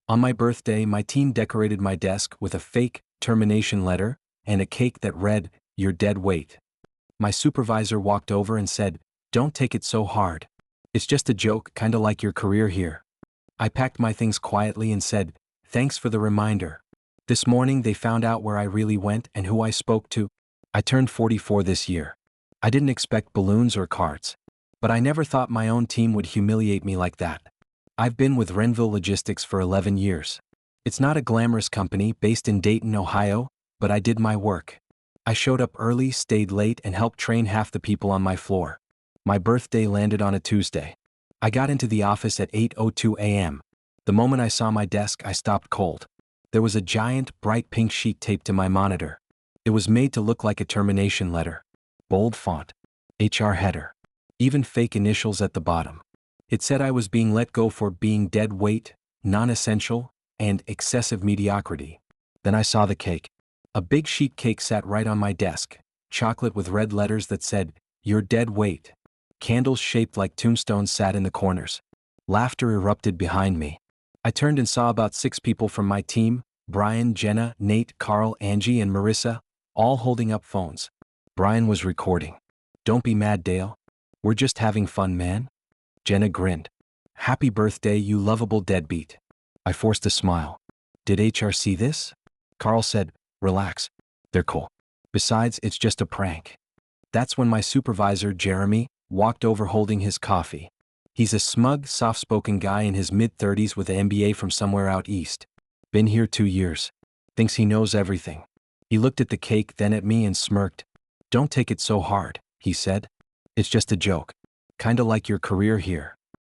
On my birthday, my team decorated my desk with a fake termination letter and a cake that read, "You're dead weight." My supervisor walked over and said, "Don't take it so hard. It's just a joke, kinda like your career here." I packed my things quietly and said, "Thanks for the reminder." This morning they found out where I really went and who I spoke to. I turned 44 this year. I didn't expect balloons or cards. But I never thought my own team would humiliate me like that. I've been with Renville Logistics for 11 years. It's not a glamorous company based in Dayton, Ohio, but I did my work. I showed up early, stayed late, and helped train half the people on my floor. My birthday landed on a Tuesday. I got into the office at 8:02 a.m. The moment I saw my desk, I stopped cold. There was a giant, bright pink sheet taped to my monitor. It was made to look like a termination letter. Bold font. HR header. Even fake initials at the bottom. It said I was being let go for being dead weight, non-essential, and excessive mediocrity. Then I saw the cake. A big sheet cake sat right on my desk, chocolate with red letters that said, "You're dead weight." Candles shaped like tombstones sat in the corners. Laughter erupted behind me. I turned and saw about 6 people from my team, Brian, Jenna, Nate, Carl, Angie, and Marissa, all holding up phones. Brian was recording. "Don't be mad, Dale. We're just having fun, man." Jenna grinned. "Happy birthday, you lovable deadbeat." I forced a smile. "Did HR see this?" Carl said, "Relax. They're cool. Besides, it's just a prank." That's when my supervisor, Jeremy, walked over holding his coffee. He's a smug, soft-spoken guy in his mid-30s with an MBA from somewhere out east. Been here 2 years. Thinks he knows everything. He looked at the cake, then at me and smirked. "Don't take it so hard," he said. "It's just a joke. Kinda like your career here."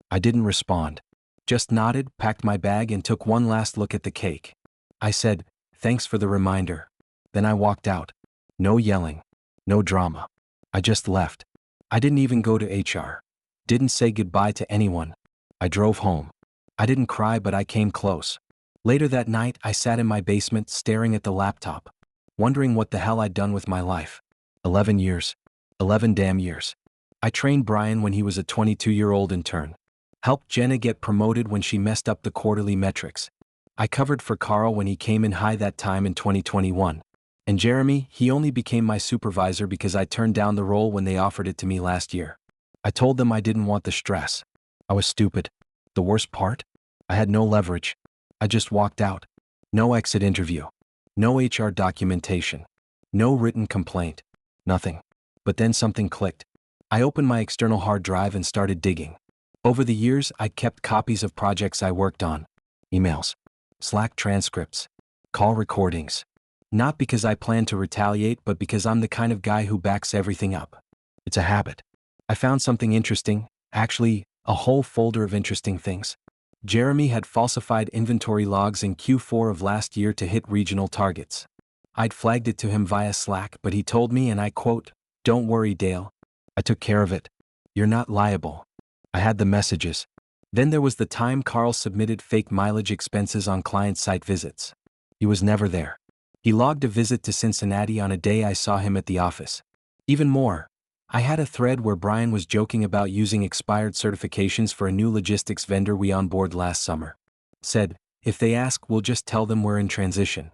I didn't respond. Just nodded, packed my bag, and took one last look at the cake. I said, "Thanks for the reminder." Then I walked out. No yelling. No drama. I just left. I didn't even go to HR. Didn't say goodbye to anyone. I drove home. I didn't cry, but I came close. Later that night, I sat in my basement staring at the laptop, wondering what the hell I'd done with my life. 11 years. 11 damn years. I trained Brian when he was a 22-year-old intern. Helped Jenna get promoted when she messed up the quarterly metrics. I covered for Carl when he came in high that time in 2021. And Jeremy, he only became my supervisor because I turned down the role when they offered it to me last year. I told them I didn't want the stress. I was stupid. The worst part? I had no leverage. I just walked out. No exit interview. No HR documentation. No written complaint. Nothing. But then something clicked. I opened my external hard drive and started digging. Over the years, I kept copies of projects I worked on. Emails. Slack transcripts. Call recordings. Not because I plan to retaliate, but because I'm the kind of guy who backs everything up. It's a habit. I found something interesting, actually, a whole folder of interesting things. Jeremy had falsified inventory logs in Q4 of last year to hit regional targets. I'd flagged it to him via Slack, but he told me, and I quote, "Don't worry, Dale. I took care of it. You're not liable." I had the messages. Then there was the time Carl submitted fake mileage expenses on client site visits. He was never there. He logged a visit to Cincinnati on a day I saw him at the office. Even more, I had a thread where Brian was joking about using expired certifications for a new logistics vendor we onboarded last summer. Said, "If they ask, we'll just tell them we're in transition."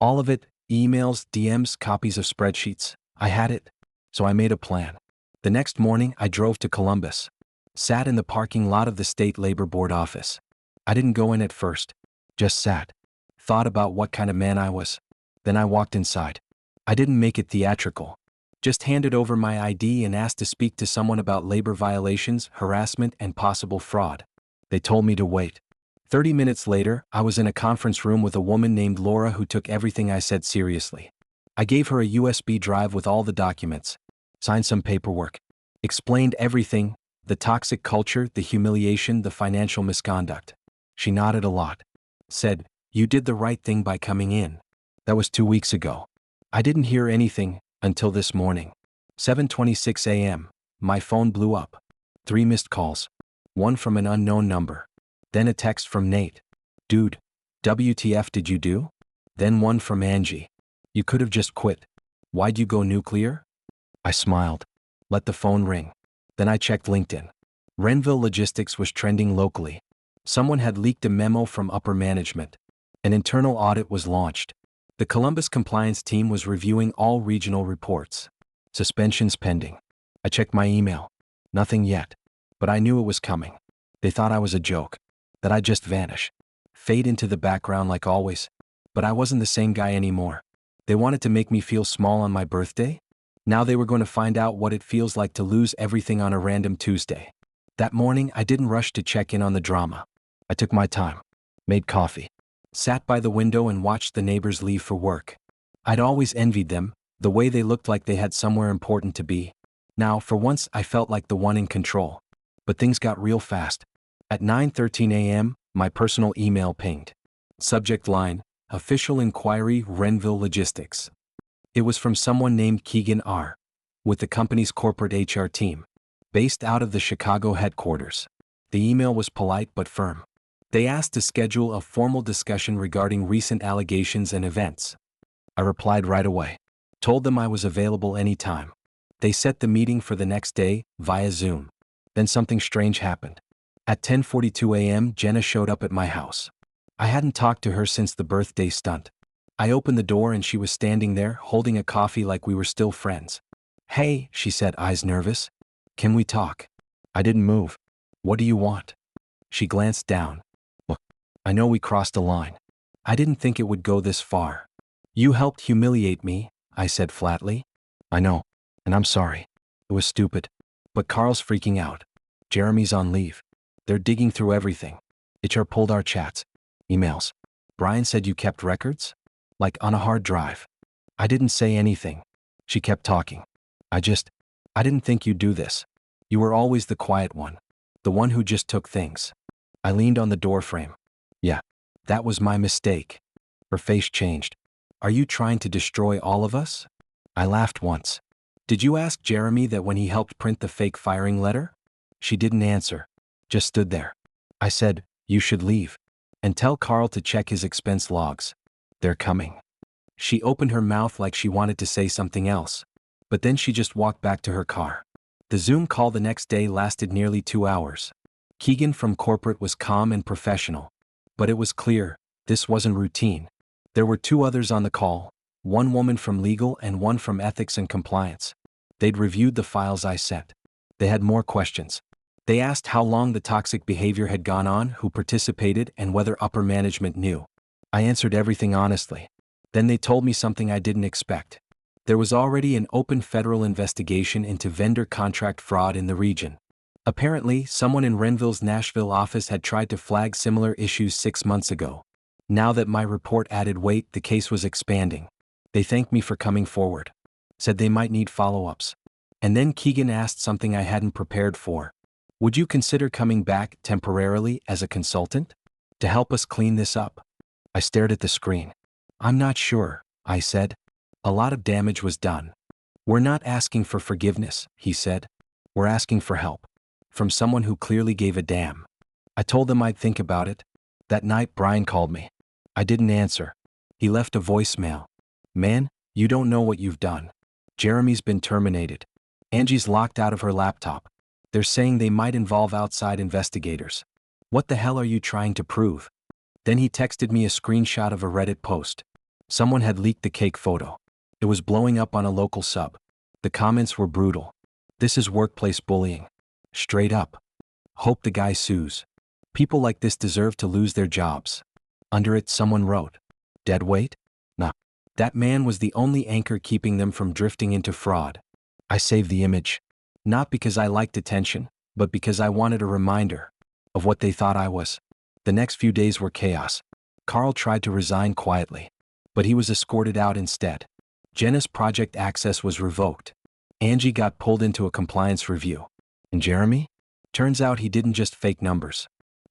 All of it, emails, DMs, copies of spreadsheets. I had it. So I made a plan. The next morning, I drove to Columbus. Sat in the parking lot of the State Labor Board office. I didn't go in at first. Just sat. Thought about what kind of man I was. Then I walked inside. I didn't make it theatrical. Just handed over my ID and asked to speak to someone about labor violations, harassment, and possible fraud. They told me to wait. 30 minutes later, I was in a conference room with a woman named Laura who took everything I said seriously. I gave her a USB drive with all the documents. Signed some paperwork. Explained everything, the toxic culture, the humiliation, the financial misconduct. She nodded a lot. Said, "You did the right thing by coming in." That was 2 weeks ago. I didn't hear anything until this morning. 7:26 a.m. My phone blew up. 3 missed calls. One from an unknown number. Then a text from Nate. "Dude, WTF did you do?" Then one from Angie. "You could have just quit. Why'd you go nuclear?" I smiled. Let the phone ring. Then I checked LinkedIn. Renville Logistics was trending locally. Someone had leaked a memo from upper management. An internal audit was launched. The Columbus compliance team was reviewing all regional reports. Suspensions pending. I checked my email. Nothing yet. But I knew it was coming. They thought I was a joke. That I'd just vanish. Fade into the background like always. But I wasn't the same guy anymore. They wanted to make me feel small on my birthday? Now they were going to find out what it feels like to lose everything on a random Tuesday. That morning, I didn't rush to check in on the drama. I took my time. Made coffee. Sat by the window and watched the neighbors leave for work. I'd always envied them, the way they looked like they had somewhere important to be. Now, for once, I felt like the one in control. But things got real fast. At 9:13 a.m., my personal email pinged. Subject line, Official Inquiry, Renville Logistics. It was from someone named Keegan R. with the company's corporate HR team, based out of the Chicago headquarters. The email was polite but firm. They asked to schedule a formal discussion regarding recent allegations and events. I replied right away. Told them I was available anytime. They set the meeting for the next day, via Zoom. Then something strange happened. At 10:42 a.m., Jenna showed up at my house. I hadn't talked to her since the birthday stunt. I opened the door and she was standing there, holding a coffee like we were still friends. Hey, she said, eyes nervous. Can we talk? I didn't move. What do you want? She glanced down. Look, I know we crossed a line. I didn't think it would go this far. You helped humiliate me, I said flatly. I know, and I'm sorry. It was stupid. But Carl's freaking out. Jeremy's on leave. They're digging through everything. HR pulled our chats. Emails. Brian said you kept records? Like on a hard drive. I didn't say anything. She kept talking. I didn't think you'd do this. You were always the quiet one. The one who just took things. I leaned on the doorframe. Yeah, that was my mistake. Her face changed. Are you trying to destroy all of us? I laughed once. Did you ask Jeremy that when he helped print the fake firing letter? She didn't answer. Just stood there. I said, you should leave. And tell Carl to check his expense logs. They're coming. She opened her mouth like she wanted to say something else. But then she just walked back to her car. The Zoom call the next day lasted nearly 2 hours. Keegan from corporate was calm and professional. But it was clear, this wasn't routine. There were 2 others on the call, one woman from legal and one from ethics and compliance. They'd reviewed the files I sent. They had more questions. They asked how long the toxic behavior had gone on, who participated, and whether upper management knew. I answered everything honestly. Then they told me something I didn't expect. There was already an open federal investigation into vendor contract fraud in the region. Apparently, someone in Renville's Nashville office had tried to flag similar issues 6 months ago. Now that my report added weight, the case was expanding. They thanked me for coming forward. Said they might need follow-ups. And then Keegan asked something I hadn't prepared for. Would you consider coming back temporarily as a consultant? To help us clean this up? I stared at the screen. I'm not sure, I said. A lot of damage was done. We're not asking for forgiveness, he said. We're asking for help. From someone who clearly gave a damn. I told them I'd think about it. That night Brian called me. I didn't answer. He left a voicemail. Man, you don't know what you've done. Jeremy's been terminated. Angie's locked out of her laptop. They're saying they might involve outside investigators. What the hell are you trying to prove? Then he texted me a screenshot of a Reddit post. Someone had leaked the cake photo. It was blowing up on a local sub. The comments were brutal. This is workplace bullying. Straight up. Hope the guy sues. People like this deserve to lose their jobs. Under it, someone wrote, dead weight? Nah. That man was the only anchor keeping them from drifting into fraud. I saved the image. Not because I liked attention, but because I wanted a reminder of what they thought I was. The next few days were chaos. Carl tried to resign quietly, but he was escorted out instead. Jenna's project access was revoked. Angie got pulled into a compliance review. And Jeremy? Turns out he didn't just fake numbers.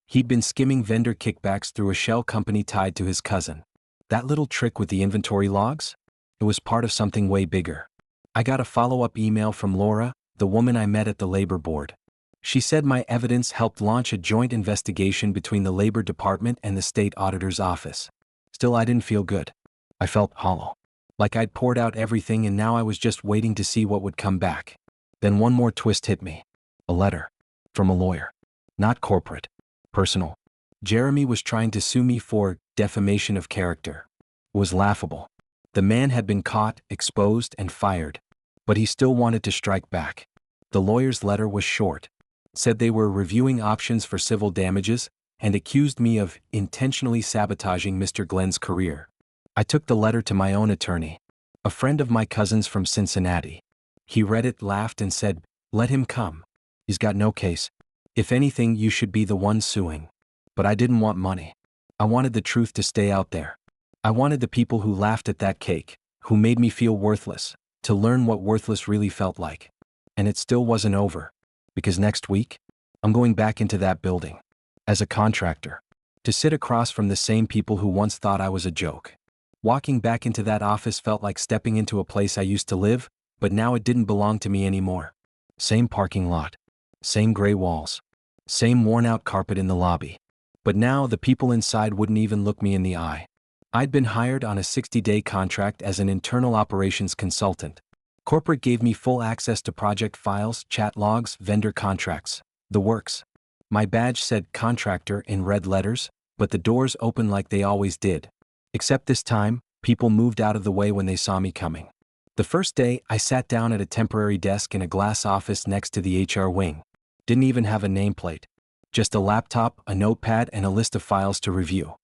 He'd been skimming vendor kickbacks through a shell company tied to his cousin. That little trick with the inventory logs? It was part of something way bigger. I got a follow-up email from Laura, the woman I met at the labor board. She said my evidence helped launch a joint investigation between the Labor Department and the state auditor's office. Still, I didn't feel good. I felt hollow. Like I'd poured out everything and now I was just waiting to see what would come back. Then one more twist hit me. A letter. From a lawyer. Not corporate. Personal. Jeremy was trying to sue me for defamation of character. It was laughable. The man had been caught, exposed, and fired. But he still wanted to strike back. The lawyer's letter was short. Said they were reviewing options for civil damages and accused me of intentionally sabotaging Mr. Glenn's career. I took the letter to my own attorney, a friend of my cousin's from Cincinnati. He read it, laughed, and said, "Let him come. He's got no case. If anything, you should be the one suing." But I didn't want money. I wanted the truth to stay out there. I wanted the people who laughed at that cake, who made me feel worthless, to learn what worthless really felt like. And it still wasn't over. Because next week, I'm going back into that building. As a contractor. To sit across from the same people who once thought I was a joke. Walking back into that office felt like stepping into a place I used to live, but now it didn't belong to me anymore. Same parking lot. Same gray walls. Same worn-out carpet in the lobby. But now the people inside wouldn't even look me in the eye. I'd been hired on a 60-day contract as an internal operations consultant. Corporate gave me full access to project files, chat logs, vendor contracts, the works. My badge said contractor in red letters, but the doors opened like they always did. Except this time, people moved out of the way when they saw me coming. The first day, I sat down at a temporary desk in a glass office next to the HR wing. Didn't even have a nameplate. Just a laptop, a notepad, and a list of files to review.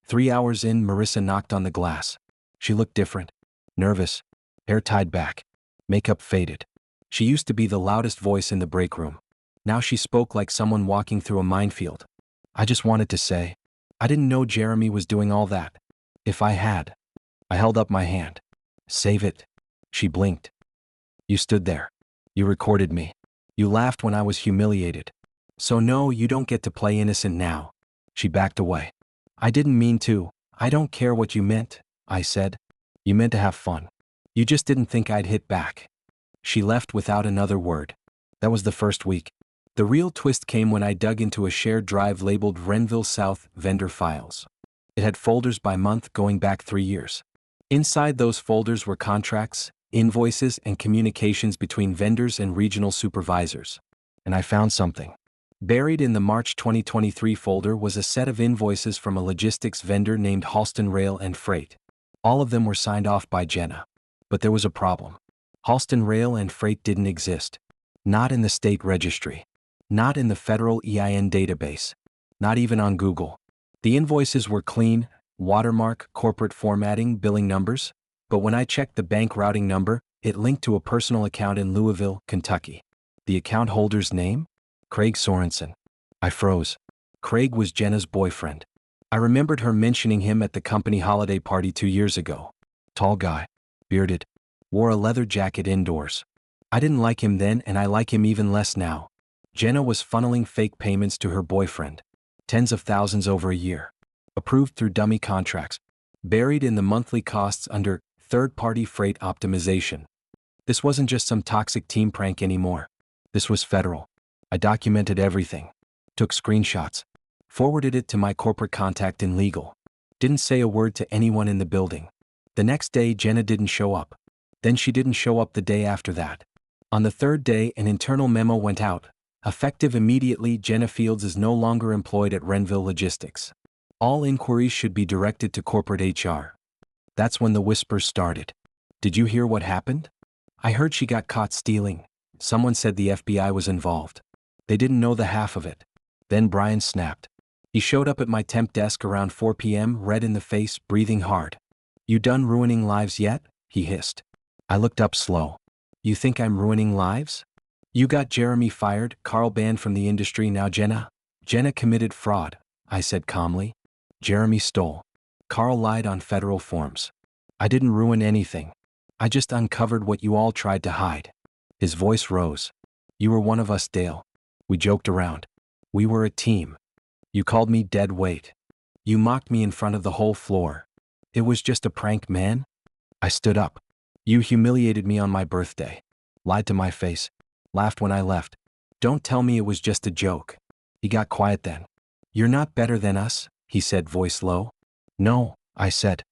3 hours in, Marissa knocked on the glass. She looked different. Nervous. Hair tied back. Makeup faded. She used to be the loudest voice in the break room. Now she spoke like someone walking through a minefield. I just wanted to say, I didn't know Jeremy was doing all that. If I had. I held up my hand. Save it. She blinked. You stood there. You recorded me. You laughed when I was humiliated. So no, you don't get to play innocent now. She backed away. I didn't mean to. I don't care what you meant, I said. You meant to have fun. You just didn't think I'd hit back. She left without another word. That was the first week. The real twist came when I dug into a shared drive labeled Renville South Vendor Files. It had folders by month going back 3 years. Inside those folders were contracts, invoices, and communications between vendors and regional supervisors. And I found something. Buried in the March 2023 folder was a set of invoices from a logistics vendor named Halston Rail and Freight. All of them were signed off by Jenna. But there was a problem. Halston Rail and Freight didn't exist. Not in the state registry. Not in the federal EIN database. Not even on Google. The invoices were clean, watermark, corporate formatting, billing numbers, but when I checked the bank routing number, it linked to a personal account in Louisville, Kentucky. The account holder's name? Craig Sorensen. I froze. Craig was Jenna's boyfriend. I remembered her mentioning him at the company holiday party 2 years ago. Tall guy. Bearded. Wore a leather jacket indoors. I didn't like him then and I like him even less now. Jenna was funneling fake payments to her boyfriend. Tens of thousands over a year. Approved through dummy contracts. Buried in the monthly costs under third-party freight optimization. This wasn't just some toxic team prank anymore. This was federal. I documented everything. Took screenshots. Forwarded it to my corporate contact in legal. Didn't say a word to anyone in the building. The next day, Jenna didn't show up. Then she didn't show up the day after that. On the third day, an internal memo went out. Effective immediately, Jenna Fields is no longer employed at Renville Logistics. All inquiries should be directed to corporate HR. That's when the whispers started. Did you hear what happened? I heard she got caught stealing. Someone said the FBI was involved. They didn't know the half of it. Then Brian snapped. He showed up at my temp desk around 4 p.m., red in the face, breathing hard. You done ruining lives yet? He hissed. I looked up slow. You think I'm ruining lives? You got Jeremy fired, Carl banned from the industry, now Jenna? Jenna committed fraud, I said calmly. Jeremy stole. Carl lied on federal forms. I didn't ruin anything. I just uncovered what you all tried to hide. His voice rose. You were one of us, Dale. We joked around. We were a team. You called me dead weight. You mocked me in front of the whole floor. It was just a prank, man. I stood up. You humiliated me on my birthday. Lied to my face. Laughed when I left. Don't tell me it was just a joke. He got quiet then. You're not better than us, he said, voice low. No, I said.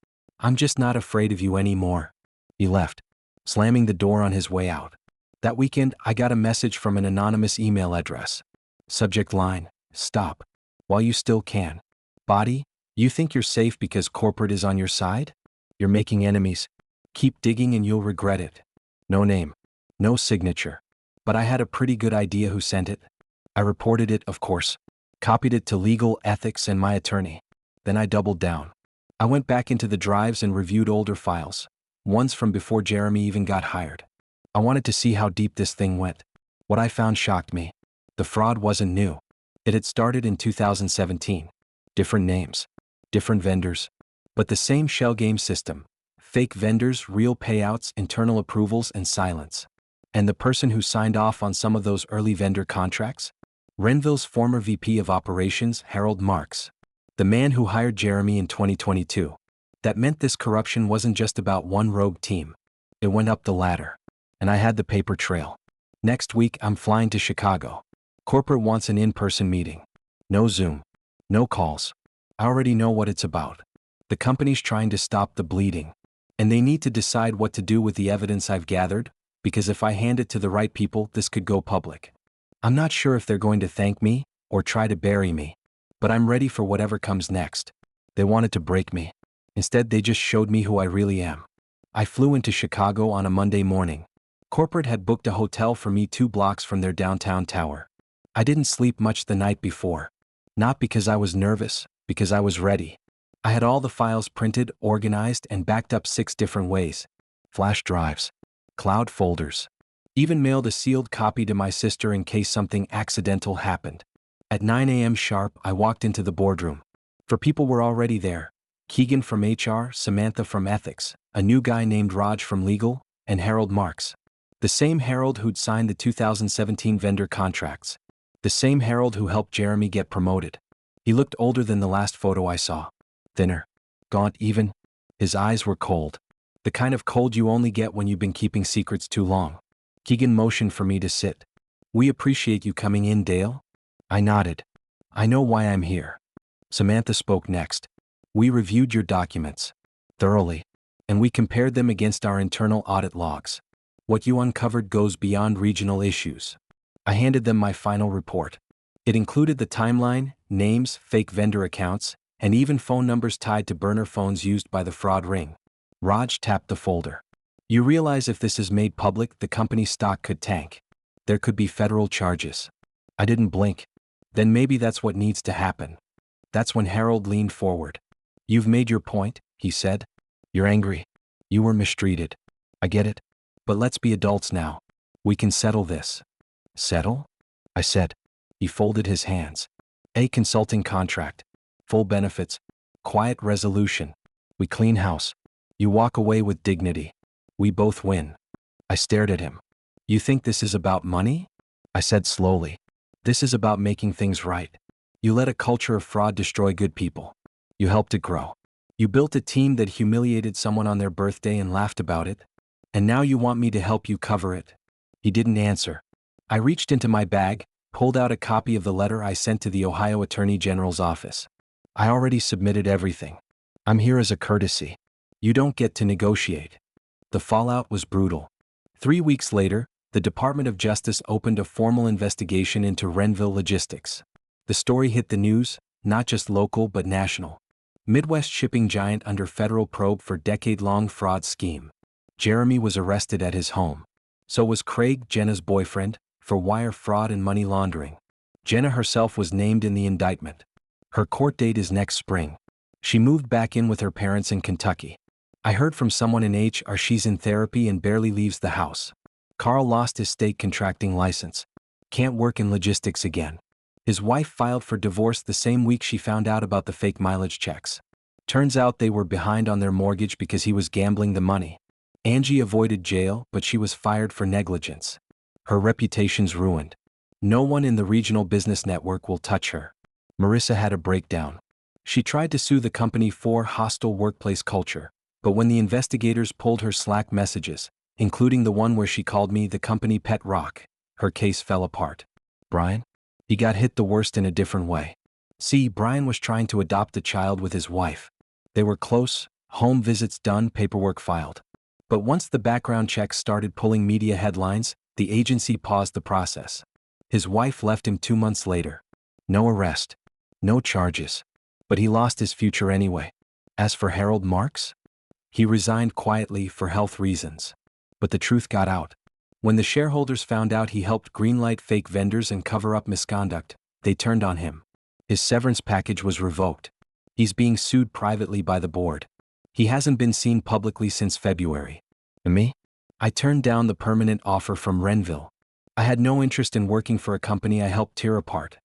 I'm just not afraid of you anymore. He left, slamming the door on his way out. That weekend, I got a message from an anonymous email address. Subject line, stop. While you still can. Body, you think you're safe because corporate is on your side? You're making enemies. Keep digging and you'll regret it. No name. No signature. But I had a pretty good idea who sent it. I reported it, of course. Copied it to legal, ethics, and my attorney. Then I doubled down. I went back into the drives and reviewed older files, ones from before Jeremy even got hired. I wanted to see how deep this thing went. What I found shocked me. The fraud wasn't new. It had started in 2017. Different names. Different vendors. But the same shell game system. Fake vendors, real payouts, internal approvals, and silence. And the person who signed off on some of those early vendor contracts? Renville's former VP of Operations, Harold Marks. The man who hired Jeremy in 2022. That meant this corruption wasn't just about one rogue team. It went up the ladder. And I had the paper trail. Next week, I'm flying to Chicago. Corporate wants an in-person meeting. No Zoom. No calls. I already know what it's about. The company's trying to stop the bleeding. And they need to decide what to do with the evidence I've gathered, because if I hand it to the right people, this could go public. I'm not sure if they're going to thank me or try to bury me, but I'm ready for whatever comes next. They wanted to break me. Instead, they just showed me who I really am. I flew into Chicago on a Monday morning. Corporate had booked a hotel for me 2 blocks from their downtown tower. I didn't sleep much the night before. Not because I was nervous, because I was ready. I had all the files printed, organized, and backed up 6 different ways. Flash drives. Cloud folders. Even mailed a sealed copy to my sister in case something accidental happened. At 9 a.m. sharp, I walked into the boardroom. 4 people were already there. Keegan from HR, Samantha from Ethics, a new guy named Raj from Legal, and Harold Marks. The same Harold who'd signed the 2017 vendor contracts. The same Harold who helped Jeremy get promoted. He looked older than the last photo I saw. Thinner. Gaunt even. His eyes were cold. The kind of cold you only get when you've been keeping secrets too long. Keegan motioned for me to sit. We appreciate you coming in, Dale. I nodded. I know why I'm here. Samantha spoke next. We reviewed your documents. Thoroughly. And we compared them against our internal audit logs. What you uncovered goes beyond regional issues. I handed them my final report. It included the timeline, names, fake vendor accounts, and even phone numbers tied to burner phones used by the fraud ring. Raj tapped the folder. You realize if this is made public, the company's stock could tank. There could be federal charges. I didn't blink. Then maybe that's what needs to happen. That's when Harold leaned forward. You've made your point, he said. You're angry. You were mistreated. I get it. But let's be adults now. We can settle this. Settle? I said. He folded his hands. A consulting contract. Full benefits. Quiet resolution. We clean house. You walk away with dignity. We both win. I stared at him. You think this is about money? I said slowly. This is about making things right. You let a culture of fraud destroy good people. You helped it grow. You built a team that humiliated someone on their birthday and laughed about it. And now you want me to help you cover it. He didn't answer. I reached into my bag, pulled out a copy of the letter I sent to the Ohio Attorney General's office. I already submitted everything. I'm here as a courtesy. You don't get to negotiate. The fallout was brutal. 3 weeks later, the Department of Justice opened a formal investigation into Renville Logistics. The story hit the news, not just local but national. Midwest shipping giant under federal probe for decade-long fraud scheme. Jeremy was arrested at his home. So was Craig, Jenna's boyfriend, for wire fraud and money laundering. Jenna herself was named in the indictment. Her court date is next spring. She moved back in with her parents in Kentucky. I heard from someone in HR she's in therapy and barely leaves the house. Carl lost his state contracting license. Can't work in logistics again. His wife filed for divorce the same week she found out about the fake mileage checks. Turns out they were behind on their mortgage because he was gambling the money. Angie avoided jail, but she was fired for negligence. Her reputation's ruined. No one in the regional business network will touch her. Marissa had a breakdown. She tried to sue the company for hostile workplace culture, but when the investigators pulled her Slack messages, including the one where she called me the company pet rock, her case fell apart. Brian? He got hit the worst in a different way. See, Brian was trying to adopt a child with his wife. They were close, home visits done, paperwork filed. But once the background checks started pulling media headlines, the agency paused the process. His wife left him 2 months later. No arrest. No charges. But he lost his future anyway. As for Harold Marks, he resigned quietly for health reasons. But the truth got out. When the shareholders found out he helped greenlight fake vendors and cover up misconduct, they turned on him. His severance package was revoked. He's being sued privately by the board. He hasn't been seen publicly since February. And me? I turned down the permanent offer from Renville. I had no interest in working for a company I helped tear apart.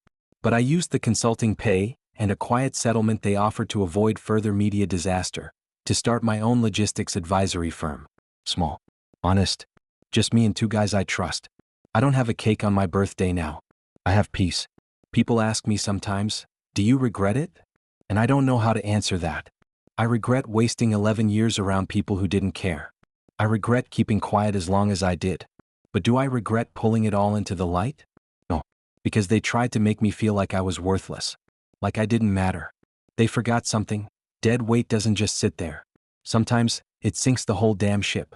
But I used the consulting pay and a quiet settlement they offered to avoid further media disaster to start my own logistics advisory firm. Small. Honest. Just me and two guys I trust. I don't have a cake on my birthday now. I have peace. People ask me sometimes, do you regret it? And I don't know how to answer that. I regret wasting 11 years around people who didn't care. I regret keeping quiet as long as I did. But do I regret pulling it all into the light? No. Because they tried to make me feel like I was worthless. Like I didn't matter. They forgot something. Dead weight doesn't just sit there. Sometimes, it sinks the whole damn ship.